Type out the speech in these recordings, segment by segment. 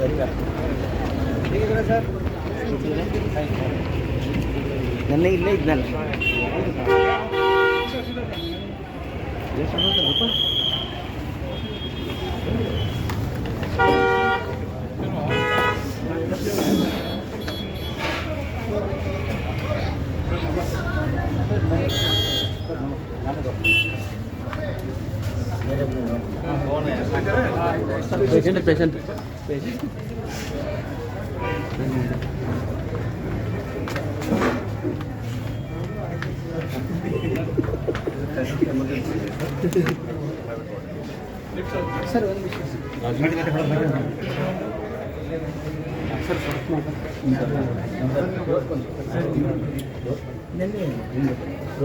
ಹೇಗಿದ್ದೀರಾ ಸರ್? ನೆನ್ನೆ ಇಲ್ಲೇ ಇದ್ನಲ್ಲ. ಪೇಷಂಟ್ ಸರ್ ಒಂದು ವಿಷಯ ಸರ್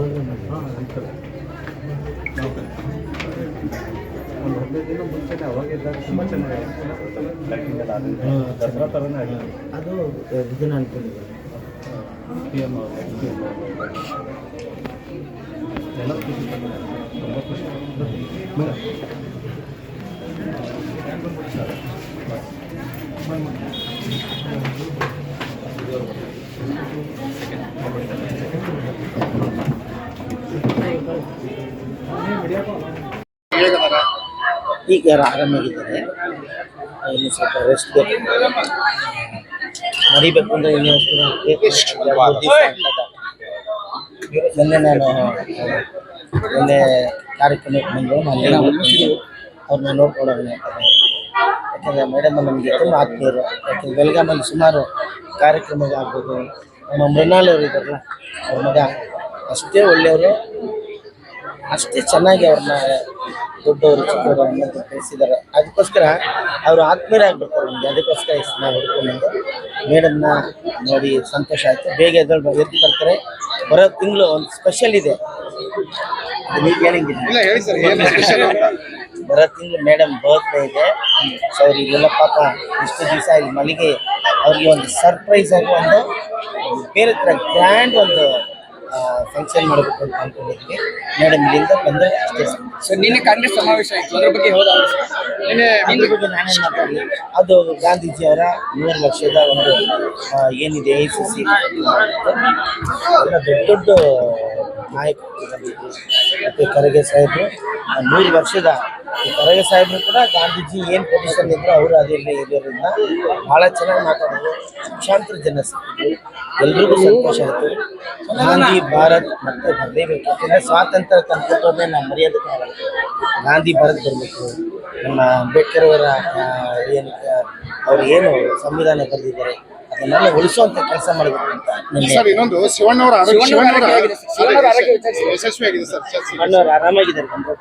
ಒಂದು 15 ದಿನ ಮುಂಚೆನೇ ಅವಾಗಿದ್ದಾಗ ತುಂಬ ಚೆನ್ನಾಗಿ ದಸರಾ ಥರನೇ ಆಗಿಲ್ಲ. ಅದು ಇದನ್ನ ಅನ್ಕೊಂಡಿದ್ದಾರೆ ಎಲ್ಲ ಖುಷಿ ತುಂಬ ಖುಷಿ. ಈಗ ಆರಾಮಾಗಿದ್ದಾರೆ. ಇನ್ನು ಸ್ವಲ್ಪ ರೆಸ್ಟ್ ಮರಿಬೇಕು ಅಂದರೆ ನಿನ್ನೆ ಕಾರ್ಯಕ್ರಮಕ್ಕೆ ಬಂದು ಅವ್ರನ್ನ ನೋಡ್ಕೊಳ್ಳೋಣ. ಯಾಕಂದರೆ ಮೇಡಮ್ ನಮಗೆ ತುಂಬ ಆತ್ಮೀಯರು. ಯಾಕಂದರೆ ಬೆಳಗಾಮಲ್ಲಿ ಸುಮಾರು ಕಾರ್ಯಕ್ರಮಗಳಾಗ್ಬೋದು. ನಮ್ಮ ಮೃಣಾಲ್ ಅವರು ಇದ್ದಾರಲ್ಲ, ಅವ್ರ ಮಗ ಅಷ್ಟೇ ಒಳ್ಳೆಯವರು, ಅಷ್ಟೇ ಚೆನ್ನಾಗಿ ಅವ್ರನ್ನ ದೊಡ್ಡವರು ಚಿಕ್ಕವರು ಅನ್ನೋದು ತಿಳಿಸಿದ್ದಾರೆ. ಅದಕ್ಕೋಸ್ಕರ ಅವರು ಆತ್ಮೀಯರಾಗಬೇಕು ನಮಗೆ. ಅದಕ್ಕೋಸ್ಕರ ಇಷ್ಟು ನಾವು ಹುಡ್ಕೊಂಡು ಮೇಡಮ್ನ ನೋಡಿ ಸಂತೋಷ ಆಯಿತು. ಬೇಗ ಎದ್ದು ಬರ್ತಾರೆ. ಬರೋ ತಿಂಗಳು ಒಂದು ಸ್ಪೆಷಲ್ ಇದೆ, ನೀವು ಹೇಳಂಗಿಲ್ಲ. ಬರೋ ತಿಂಗಳು ಮೇಡಮ್ ಬರ್ತ್ಡೇ ಇದೆ. ಸೊ ಅವ್ರಿಗೆಲ್ಲ ಪಾಪ ಇಷ್ಟು ದಿವಸ ಇಲ್ಲಿ ಮಲ್ಲಿಗೆ ಅವ್ರಿಗೆ ಒಂದು ಸರ್ಪ್ರೈಸ್ ಆಗಿ ಒಂದು ಬೇರೆ ಥರ ಗ್ರ್ಯಾಂಡ್ ಒಂದು ಫಂಕ್ಷನ್ ಮಾಡಬೇಕು ಅಂತ ಅಂದ್ಕೊಂಡಿದ್ವಿ. ಮೇಡಮ್ ಇಲ್ಲಿಂದ ಬಂದರೆ ಅಷ್ಟೇ. ಸರ್ ನಿನ್ನೆ ಕಾಂಗ್ರೆಸ್ ಸಮಾವೇಶ ಆಯಿತು, ಅದ್ರ ಬಗ್ಗೆ ಹೋದ ಅದ್ರ ಬಗ್ಗೆ ನಾನೇನು ಮಾತಾಡಲಿ. ಅದು ಗಾಂಧೀಜಿಯವರ 100 ವರ್ಷದ ಒಂದು ಏನಿದೆ ACC ಎಲ್ಲ ದೊಡ್ಡ ದೊಡ್ಡ ನಾಯಕರು ಬಂದಿದ್ರು. ಮತ್ತು ಖರ್ಗೆ ಸಾಹೇಬರು 100 ವರ್ಷದ ಖರ್ಗೆ ಸಾಹೇಬರು ಕೂಡ ಗಾಂಧೀಜಿ ಏನು ಪೊಸಿಷನ್ ಇದ್ರು ಅವರು ಅದರಲ್ಲಿ ಇರೋದ್ರಿಂದ ಭಾಳ ಚೆನ್ನಾಗಿ ಮಾತಾಡಿದ್ರು. ಲಕ್ಷಾಂತರ ಜನ ಸಿಕ್ಕಿದ್ರು, ಎಲ್ರಿಗೂ ಸಂತೋಷ ಆಯಿತು. ಗಾಂಧಿ ಭಾರತ್ ಮತ್ತೆ ಬರಲೇಬೇಕು. ಯಾಕಂದರೆ ಸ್ವಾತಂತ್ರ್ಯ ತಂದುಕೊಟ್ಟೋದೇ ನಾವು ಮರೆಯೋದಕ್ಕಾಗಲ್ಲ. ಗಾಂಧಿ ಭಾರತ್ ಬರಬೇಕು. ನಮ್ಮ ಅಂಬೇಡ್ಕರ್ ಅವರ ಏನು ಸಂವಿಧಾನ ಬರೆದಿದ್ದಾರೆ ಅದನ್ನೆಲ್ಲ ಉಳಿಸುವಂಥ ಕೆಲಸ ಮಾಡಬೇಕು ಅಂತ. ಇನ್ನೊಂದು ಶಿವಣ್ಣವರ ಯಶಸ್ವಿಯಾಗಿದೆ ಸರ್. ಶಿವಣ್ಣವ್ರು ಆರಾಮಾಗಿದ್ದಾರೆ, ಬರ್ತಾರೆ.